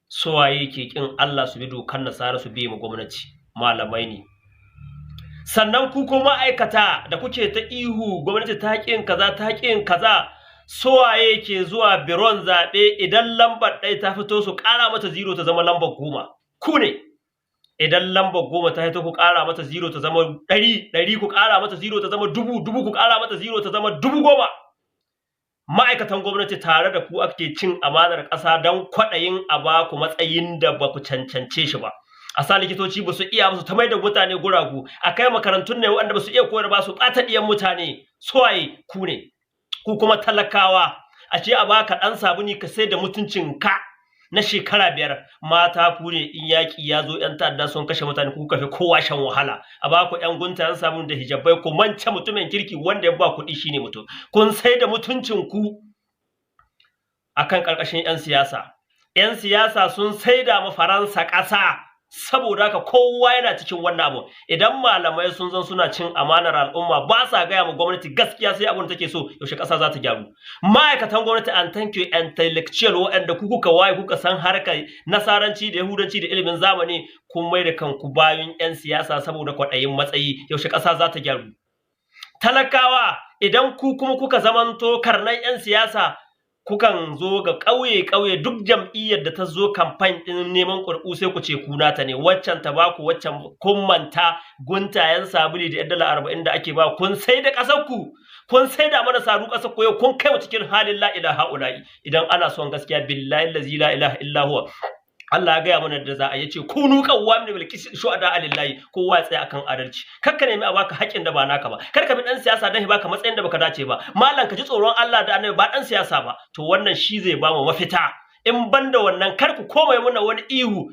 suwaye ke kin Allah su bi dokar nasara su bi mu gwamnati, malamai ne. Sannan ku ko ma'aikata da kuke ta ihu gwamnati ta kin kaza ta kin kaza, suwaye ke zuwa biron zaɓe idan lambar ɗaya ta fito su ƙara mata zero ta zama lambar 10, ku ne. Idan lambar 10 ta fito ku ƙara mata zero ta zama 100, 100 ku ƙara mata zero ta zama 1000, 1000 ku ƙara mata zero ta zama 10,000. Ma'aikatan gwamnati tare da ku ake cin amanar ƙasa don kwaɗayin a ba ku matsayin da ba ku cancance shi ba. A sa likitoci ba su iya ba su ta mai da mutane guragu, a kai makarantun ne waɗanda ba su iya koyar ba su ɓata ɗiyan mutane, suwaye ku ne. Ku kuma talakawa a ce a baka ɗan sabuni ka sai da mutuncin ka na shekara 5, mata ku ne in yaƙi ya zo 'yan ta'adda sun kashe mutane ku kafe kowa shan wahala, a baku 'yan guntayen sabuni da hijabai ku mance mutumin kirki wanda ya ba kuɗi shine mutum. Kun sai da mutuncin ku akan ƙarƙashin 'yan siyasa. 'Yan siyasa sun saida ma Faransa ƙasa, saboda haka kowa yana cikin wannan abu. Idan malamai sun zan suna cin amanar al'umma ba sa gaya ma gwamnati gaskiya sai abin da take so, yaushe ƙasa za ta gyaru. Ma'aikatan gwamnati an thank you intellectual waɗanda ku kuka waye kuka san harkar nasaranci da yahudanci da ilimin zamani, kun mai da kanku bayan 'yan siyasa saboda kwaɗayin matsayi, yaushe ƙasa za ta gyaru. Talakawa idan ku kuma kuka zamanto karnan 'yan siyasa, kukan zo ga ƙauye-ƙauye duk jam'iyyar da ta zo kamfen ɗin neman ƙuri'u sai ku ce ku nata ne, waccan ta baku waccan kun manta guntayen sabuli da dala 40 da ake ba, kun sai da ƙasar ku, kun sai da mana saru ƙasar ku yau kun kai mu cikin halin la ilaha ula'i. Idan ana son gaskiya billahi allazi la ilaha illa huwa, Allah ya gaya mana da za a yace kunu qawwamin bil qisti shuhada lillahi, kowa ya tsaya akan adalci. Kar ka nemi a baka haƙin da ba naka ba, kar ka bi dan siyasa dan ya baka matsayin da baka dace ba. Mallan ka ji tsoron Allah da Annabi ba dan siyasa ba. To wannan shi zai ba mu mafita. In banda wannan kar ku koma muna wani ihu